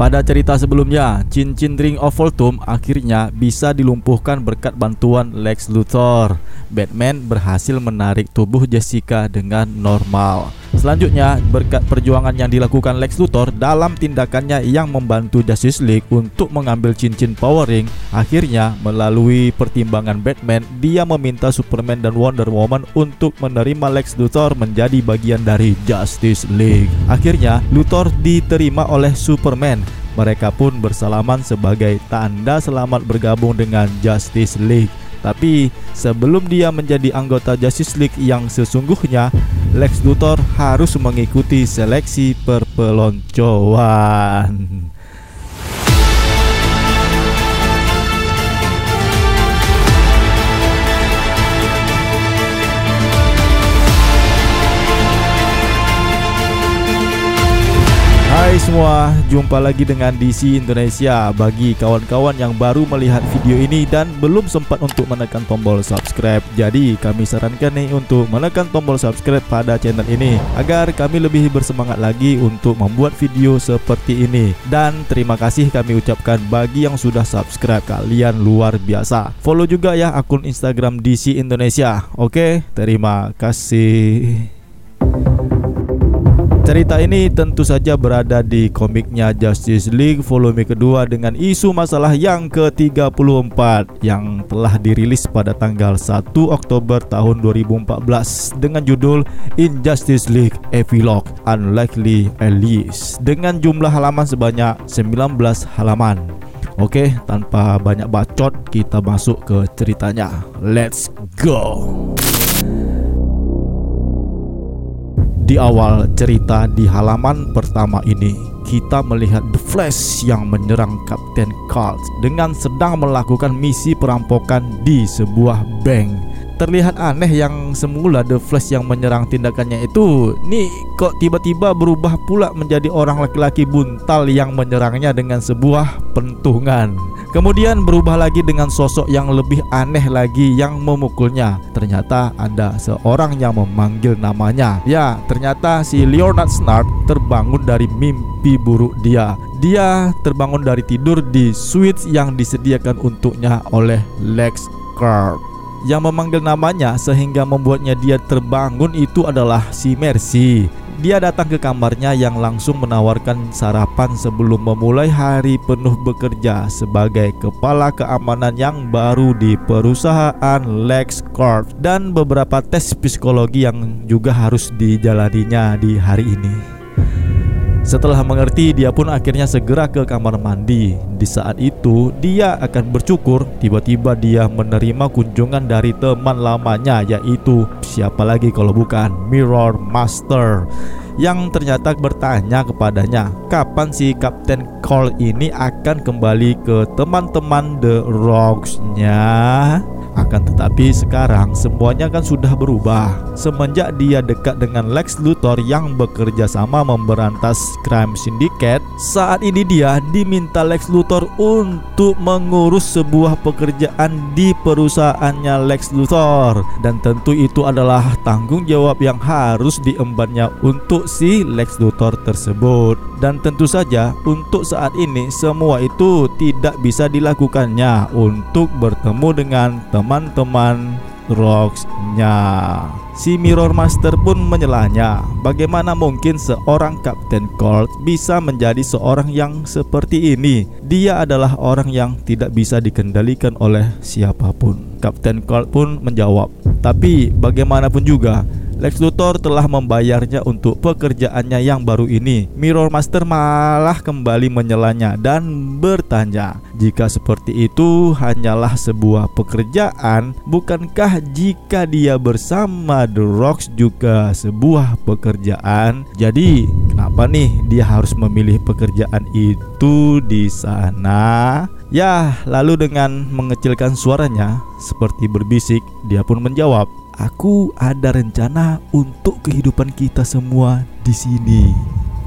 Pada cerita sebelumnya, cincin Ring of Voltum akhirnya bisa dilumpuhkan berkat bantuan Lex Luthor. Batman berhasil menarik tubuh Jessica dengan normal. Selanjutnya, berkat perjuangan yang dilakukan Lex Luthor dalam tindakannya yang membantu Justice League untuk mengambil cincin Power Ring, akhirnya melalui pertimbangan Batman, dia meminta Superman dan Wonder Woman untuk menerima Lex Luthor menjadi bagian dari Justice League. Akhirnya, Luthor diterima oleh Superman. Mereka pun bersalaman sebagai tanda selamat bergabung dengan Justice League. Tapi sebelum dia menjadi anggota Justice League yang sesungguhnya, Lex Luthor harus mengikuti seleksi perpeloncoan. Hai semua, jumpa lagi dengan DC Indonesia. Bagi kawan-kawan yang baru melihat video ini dan belum sempat untuk menekan tombol subscribe, jadi kami sarankan nih untuk menekan tombol subscribe pada channel ini agar kami lebih bersemangat lagi untuk membuat video seperti ini. Dan terima kasih kami ucapkan bagi yang sudah subscribe, kalian luar biasa. Follow juga ya akun Instagram DC Indonesia. Oke, terima kasih. Cerita ini tentu saja berada di komiknya Justice League volume kedua dengan isu masalah yang ke-34 yang telah dirilis pada tanggal 1 Oktober tahun 2014 dengan judul Injustice League Epilogue Unlikely Allies dengan jumlah halaman sebanyak 19 halaman. Oke, tanpa banyak bacot, kita masuk ke ceritanya. Let's go. Di awal cerita di halaman pertama ini, kita melihat The Flash yang menyerang Kapten Cold dengan sedang melakukan misi perampokan di sebuah bank. Terlihat aneh yang semula The Flash yang menyerang tindakannya itu, nih kok tiba-tiba berubah pula menjadi orang laki-laki buntal yang menyerangnya dengan sebuah pentungan. Kemudian berubah lagi dengan sosok yang lebih aneh lagi yang memukulnya. Ternyata ada seorang yang memanggil namanya. Ya, ternyata si Leonard Snart terbangun dari mimpi buruk dia. Dia terbangun dari tidur di suite yang disediakan untuknya oleh Lex Luthor. Yang memanggil namanya sehingga membuatnya dia terbangun itu adalah si Mercy. Dia datang ke kamarnya yang langsung menawarkan sarapan sebelum memulai hari penuh bekerja sebagai kepala keamanan yang baru di perusahaan Lex Corp, dan beberapa tes psikologi yang juga harus dijalaninya di hari ini. Setelah mengerti, dia pun akhirnya segera ke kamar mandi. Di saat itu, dia akan bercukur. Tiba-tiba dia menerima kunjungan dari teman lamanya, yaitu siapa lagi kalau bukan Mirror Master, yang ternyata bertanya kepadanya kapan si Kapten Cold ini akan kembali ke teman-teman The Rogues-nya. Akan tetapi sekarang semuanya kan sudah berubah semenjak dia dekat dengan Lex Luthor yang bekerja sama memberantas crime syndicate. Saat ini dia diminta Lex Luthor untuk mengurus sebuah pekerjaan di perusahaannya Lex Luthor, dan tentu itu adalah tanggung jawab yang harus diembannya untuk si Lex Luthor tersebut. Dan tentu saja untuk saat ini semua itu tidak bisa dilakukannya untuk bertemu dengan teman-teman Rogues-nya. Si Mirror Master pun menyelanya, bagaimana mungkin seorang Kapten Cold bisa menjadi seorang yang seperti ini? Dia adalah orang yang tidak bisa dikendalikan oleh siapapun. Kapten Cold pun menjawab, tapi bagaimanapun juga Lex Luthor telah membayarnya untuk pekerjaannya yang baru ini. Mirror Master malah kembali menyelanya dan bertanya, jika seperti itu hanyalah sebuah pekerjaan, bukankah jika dia bersama The Rogues juga sebuah pekerjaan? Jadi kenapa nih dia harus memilih pekerjaan itu di sana? Ya, lalu dengan mengecilkan suaranya seperti berbisik, dia pun menjawab, aku ada rencana untuk kehidupan kita semua di sini.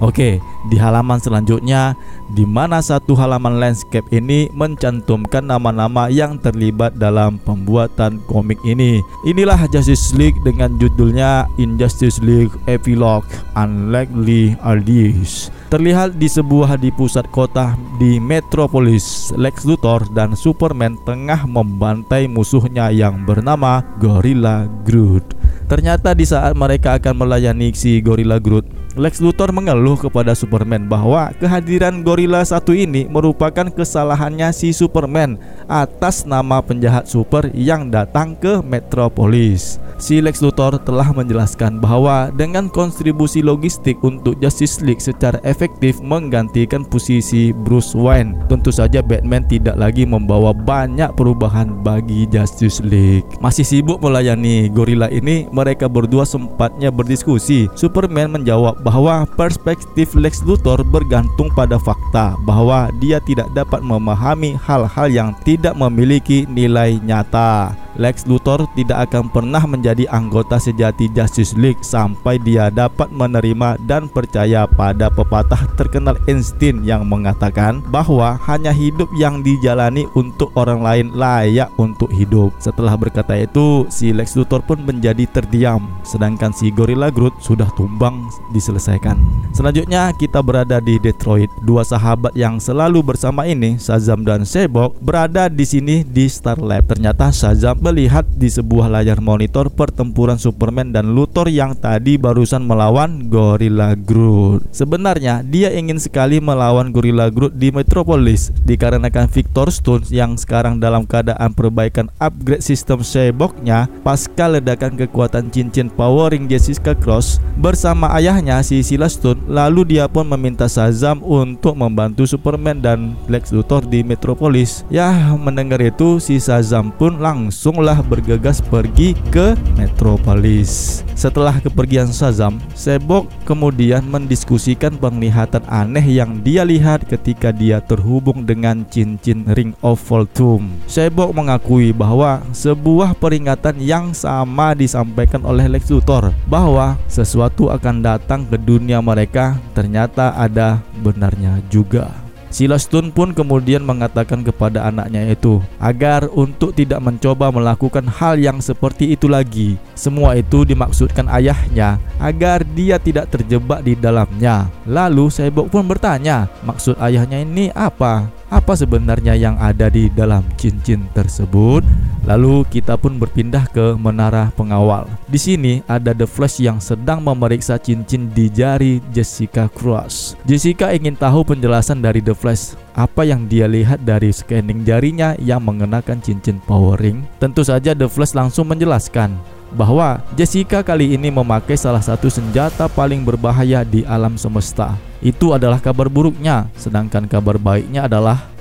Oke, di halaman selanjutnya, di mana satu halaman landscape ini mencantumkan nama-nama yang terlibat dalam pembuatan komik ini. Inilah Justice League dengan judulnya Injustice League Epilogue Unlikely Allies. Terlihat di sebuah di pusat kota di Metropolis, Lex Luthor dan Superman tengah membantai musuhnya yang bernama Gorilla Grodd. Ternyata di saat mereka akan melayani si Gorilla Grodd, Lex Luthor mengeluh kepada Superman bahwa kehadiran gorila satu ini merupakan kesalahannya si Superman atas nama penjahat super yang datang ke Metropolis. Si Lex Luthor telah menjelaskan bahwa dengan kontribusi logistik untuk Justice League secara efektif menggantikan posisi Bruce Wayne, tentu saja Batman tidak lagi membawa banyak perubahan bagi Justice League. Masih sibuk melayani gorila ini, mereka berdua sempatnya berdiskusi. Superman menjawab bahwa perspektif Lex Luthor bergantung pada fakta bahwa dia tidak dapat memahami hal-hal yang tidak memiliki nilai nyata. Lex Luthor tidak akan pernah menjadi anggota sejati Justice League sampai dia dapat menerima dan percaya pada pepatah terkenal Einstein yang mengatakan bahwa hanya hidup yang dijalani untuk orang lain layak untuk hidup. Setelah berkata itu, si Lex Luthor pun menjadi terdiam, sedangkan si Gorilla Grodd sudah tumbang diselesaikan. Selanjutnya kita berada di Detroit. Dua sahabat yang selalu bersama ini, Shazam dan Cyborg, berada di sini di Star Lab. Ternyata Shazam melihat di sebuah layar monitor pertempuran Superman dan Luthor yang tadi barusan melawan Gorilla Grodd. Sebenarnya dia ingin sekali melawan Gorilla Grodd di Metropolis dikarenakan Victor Stone yang sekarang dalam keadaan perbaikan upgrade sistem Cyborg-nya pasca ledakan kekuatan cincin powering Jessica Cross bersama ayahnya si Silas Stone. Lalu dia pun meminta Shazam untuk membantu Superman dan Lex Luthor di Metropolis. Ya, mendengar itu si Shazam pun langsunglah bergegas pergi ke Metropolis. Setelah kepergian Shazam, Cyborg kemudian mendiskusikan penglihatan aneh yang dia lihat ketika dia terhubung dengan cincin Ring of Voltrum. Cyborg mengakui bahwa sebuah peringatan yang sama disampaikan oleh Lex Luthor bahwa sesuatu akan datang ke dunia mereka, ternyata ada benarnya juga. Silas Stone pun kemudian mengatakan kepada anaknya itu agar untuk tidak mencoba melakukan hal yang seperti itu lagi. Semua itu dimaksudkan ayahnya agar dia tidak terjebak di dalamnya. Lalu Cyborg pun bertanya, maksud ayahnya ini apa? Apa sebenarnya yang ada di dalam cincin tersebut? Lalu kita pun berpindah ke menara pengawal. Di sini ada The Flash yang sedang memeriksa cincin di jari Jessica Cross. Jessica ingin tahu penjelasan dari The Flash. Apa yang dia lihat dari scanning jarinya yang mengenakan cincin power ring? Tentu saja The Flash langsung menjelaskan bahwa Jessica kali ini memakai salah satu senjata paling berbahaya di alam semesta. Itu adalah kabar buruknya, sedangkan kabar baiknya adalah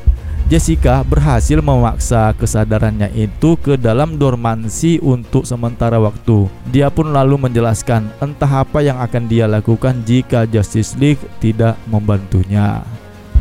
Jessica berhasil memaksa kesadarannya itu ke dalam dormansi untuk sementara waktu. Dia pun lalu menjelaskan entah apa yang akan dia lakukan jika Justice League tidak membantunya.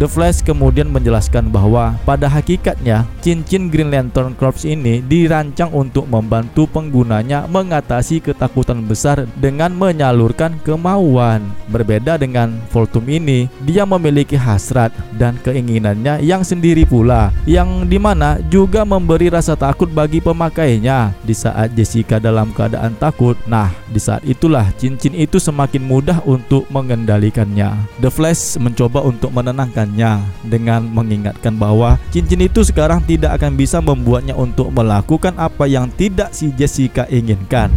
The Flash kemudian menjelaskan bahwa pada hakikatnya cincin Green Lantern Corps ini dirancang untuk membantu penggunanya mengatasi ketakutan besar dengan menyalurkan kemauan. Berbeda dengan Voltrum ini, dia memiliki hasrat dan keinginannya yang sendiri pula, yang dimana juga memberi rasa takut bagi pemakainya. Di saat Jessica dalam keadaan takut, nah di saat itulah cincin itu semakin mudah untuk mengendalikannya. The Flash mencoba untuk menenangkan dengan mengingatkan bahwa cincin itu sekarang tidak akan bisa membuatnya untuk melakukan apa yang tidak si Jessica inginkan.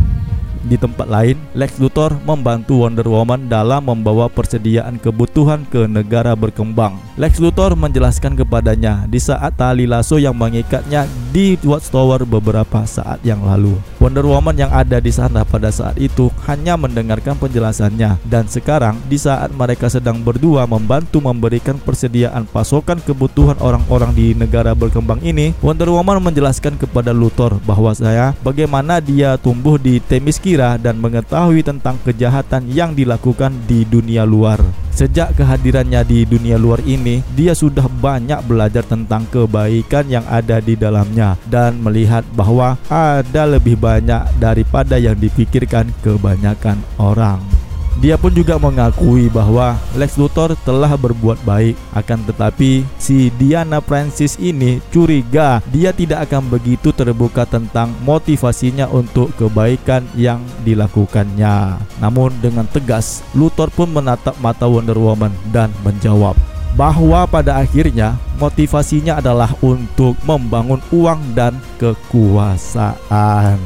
Di tempat lain, Lex Luthor membantu Wonder Woman dalam membawa persediaan kebutuhan ke negara berkembang. Lex Luthor menjelaskan kepadanya di saat tali lasso yang mengikatnya di Watchtower beberapa saat yang lalu. Wonder Woman yang ada di sana pada saat itu hanya mendengarkan penjelasannya, dan sekarang di saat mereka sedang berdua membantu memberikan persediaan pasokan kebutuhan orang-orang di negara berkembang ini, Wonder Woman menjelaskan kepada Luthor bahwa bagaimana dia tumbuh di Themyscira dan mengetahui tentang kejahatan yang dilakukan di dunia luar. Sejak kehadirannya di dunia luar ini, dia sudah banyak belajar tentang kebaikan yang ada di dalamnya dan melihat bahwa ada lebih banyak daripada yang dipikirkan kebanyakan orang. Dia pun juga mengakui bahwa Lex Luthor telah berbuat baik. Akan tetapi si Diana Francis ini curiga dia tidak akan begitu terbuka tentang motivasinya untuk kebaikan yang dilakukannya. Namun dengan tegas, Luthor pun menatap mata Wonder Woman dan menjawab bahwa pada akhirnya motivasinya adalah untuk membangun uang dan kekuasaan.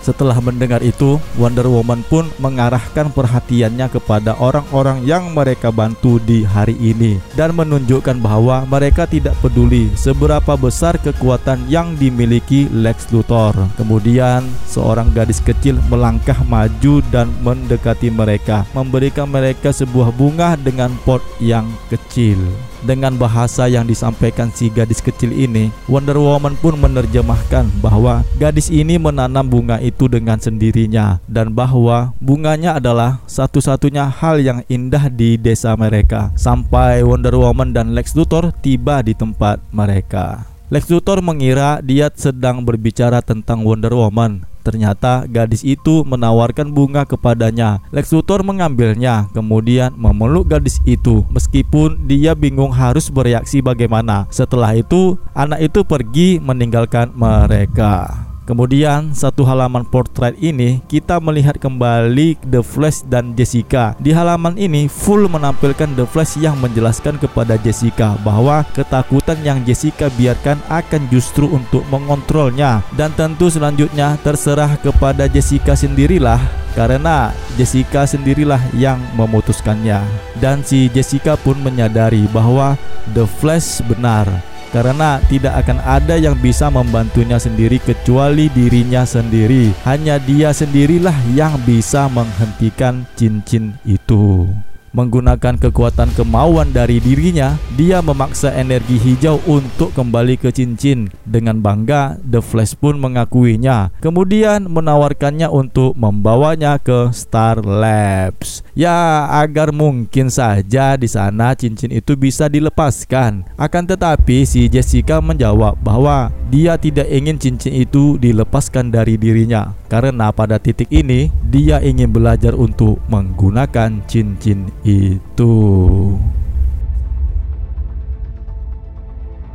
Setelah mendengar itu, Wonder Woman pun mengarahkan perhatiannya kepada orang-orang yang mereka bantu di hari ini dan menunjukkan bahwa mereka tidak peduli seberapa besar kekuatan yang dimiliki Lex Luthor. Kemudian, seorang gadis kecil melangkah maju dan mendekati mereka, memberikan mereka sebuah bunga dengan pot yang kecil. Dengan bahasa yang disampaikan si gadis kecil ini, Wonder Woman pun menerjemahkan bahwa gadis ini menanam bunga itu dengan sendirinya dan bahwa bunganya adalah satu-satunya hal yang indah di desa mereka. Sampai Wonder Woman dan Lex Luthor tiba di tempat mereka. Lex Luthor mengira dia sedang berbicara tentang Wonder Woman. Ternyata gadis itu menawarkan bunga kepadanya. Lex Luthor mengambilnya, kemudian memeluk gadis itu meskipun dia bingung harus bereaksi bagaimana. Setelah itu, anak itu pergi meninggalkan mereka. Kemudian satu halaman portrait ini kita melihat kembali The Flash dan Jessica. Di halaman ini full menampilkan The Flash yang menjelaskan kepada Jessica bahwa ketakutan yang Jessica biarkan akan justru untuk mengontrolnya. Dan tentu selanjutnya terserah kepada Jessica sendirilah, karena Jessica sendirilah yang memutuskannya. Dan si Jessica pun menyadari bahwa The Flash benar, karena tidak akan ada yang bisa membantunya sendiri kecuali dirinya sendiri. Hanya dia sendirilah yang bisa menghentikan cincin itu. Menggunakan kekuatan kemauan dari dirinya, dia memaksa energi hijau untuk kembali ke cincin. Dengan bangga, The Flash pun mengakuinya, kemudian menawarkannya untuk membawanya ke Star Labs. Ya, agar mungkin saja di sana cincin itu bisa dilepaskan. Akan tetapi si Jessica menjawab bahwa dia tidak ingin cincin itu dilepaskan dari dirinya, karena pada titik ini dia ingin belajar untuk menggunakan cincin itu.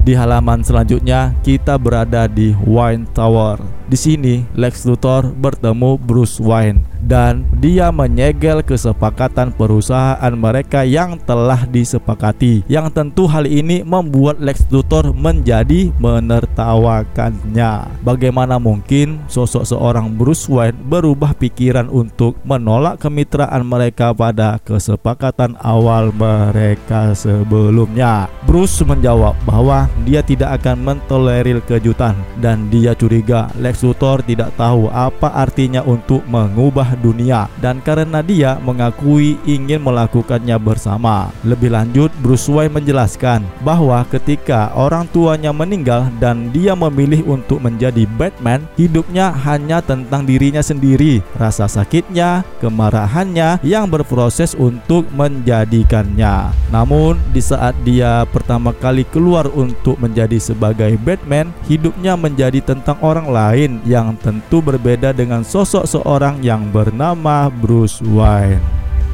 Di halaman selanjutnya kita berada di Wayne Tower. Di sini Lex Luthor bertemu Bruce Wayne dan dia menyegel kesepakatan perusahaan mereka yang telah disepakati. Yang tentu hal ini membuat Lex Luthor menjadi menertawakannya. Bagaimana mungkin sosok seorang Bruce Wayne berubah pikiran untuk menolak kemitraan mereka pada kesepakatan awal mereka sebelumnya? Bruce menjawab bahwa dia tidak akan mentolerir kejutan dan dia curiga Lex Luthor tidak tahu apa artinya untuk mengubah dunia, dan karena dia mengakui ingin melakukannya bersama. Lebih lanjut, Bruce Wayne menjelaskan bahwa ketika orang tuanya meninggal dan dia memilih untuk menjadi Batman, hidupnya hanya tentang dirinya sendiri. Rasa sakitnya, kemarahannya yang berproses untuk menjadikannya. Namun di saat dia pertama kali keluar untuk menjadi sebagai Batman, hidupnya menjadi tentang orang lain yang tentu berbeda dengan sosok seorang yang bernama Bruce Wayne.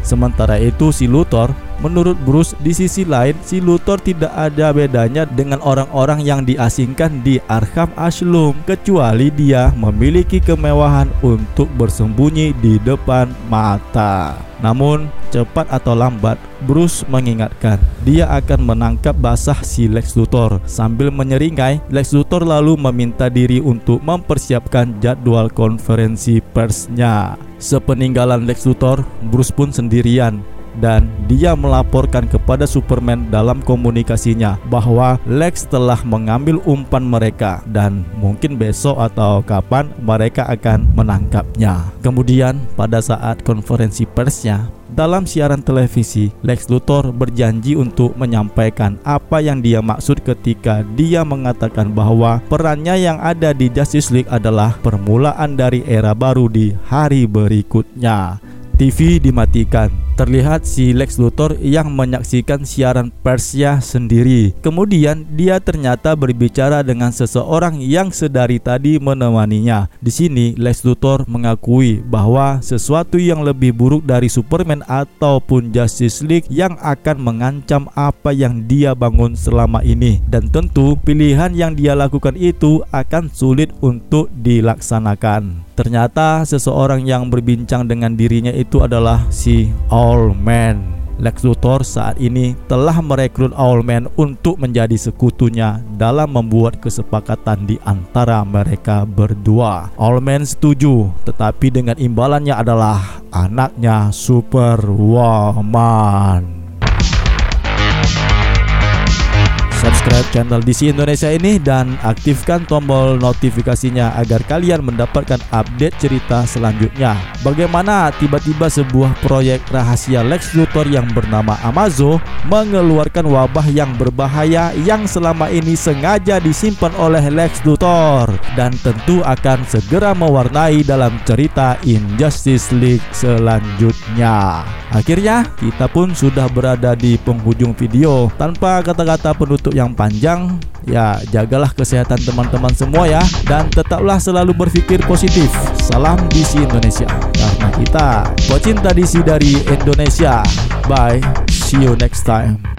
Sementara itu si Luthor, menurut Bruce, di sisi lain si Luthor tidak ada bedanya dengan orang-orang yang diasingkan di Arkham Asylum, kecuali dia memiliki kemewahan untuk bersembunyi di depan mata. Namun cepat atau lambat Bruce mengingatkan dia akan menangkap basah si Lex Luthor. Sambil menyeringai, Lex Luthor lalu meminta diri untuk mempersiapkan jadwal konferensi persnya. Sepeninggalan Lex Luthor, Bruce pun sendirian dan dia melaporkan kepada Superman dalam komunikasinya bahwa Lex telah mengambil umpan mereka dan mungkin besok atau kapan mereka akan menangkapnya. Kemudian pada saat konferensi persnya dalam siaran televisi, Lex Luthor berjanji untuk menyampaikan apa yang dia maksud ketika dia mengatakan bahwa perannya yang ada di Justice League adalah permulaan dari era baru di hari berikutnya. TV dimatikan terlihat si Lex Luthor yang menyaksikan siaran persnya sendiri. Kemudian dia ternyata berbicara dengan seseorang yang sedari tadi menemaninya. Di sini Lex Luthor mengakui bahwa sesuatu yang lebih buruk dari Superman ataupun Justice League yang akan mengancam apa yang dia bangun selama ini, dan tentu pilihan yang dia lakukan itu akan sulit untuk dilaksanakan. Ternyata seseorang yang berbincang dengan dirinya itu adalah si Owlman. Lex Luthor saat ini telah merekrut Owlman untuk menjadi sekutunya dalam membuat kesepakatan di antara mereka berdua. Owlman setuju, tetapi dengan imbalannya adalah anaknya Superwoman. Subscribe channel DC Indonesia ini dan aktifkan tombol notifikasinya agar kalian mendapatkan update cerita selanjutnya. Bagaimana tiba-tiba sebuah proyek rahasia Lex Luthor yang bernama Amazo mengeluarkan wabah yang berbahaya yang selama ini sengaja disimpan oleh Lex Luthor, dan tentu akan segera mewarnai dalam cerita Injustice League selanjutnya. Akhirnya kita pun sudah berada di penghujung video. Tanpa kata-kata penutup yang panjang, ya jagalah kesehatan teman-teman semua ya, dan tetaplah selalu berpikir positif. Salam DC Indonesia, karena kita pecinta DC dari Indonesia. Bye, see you next time.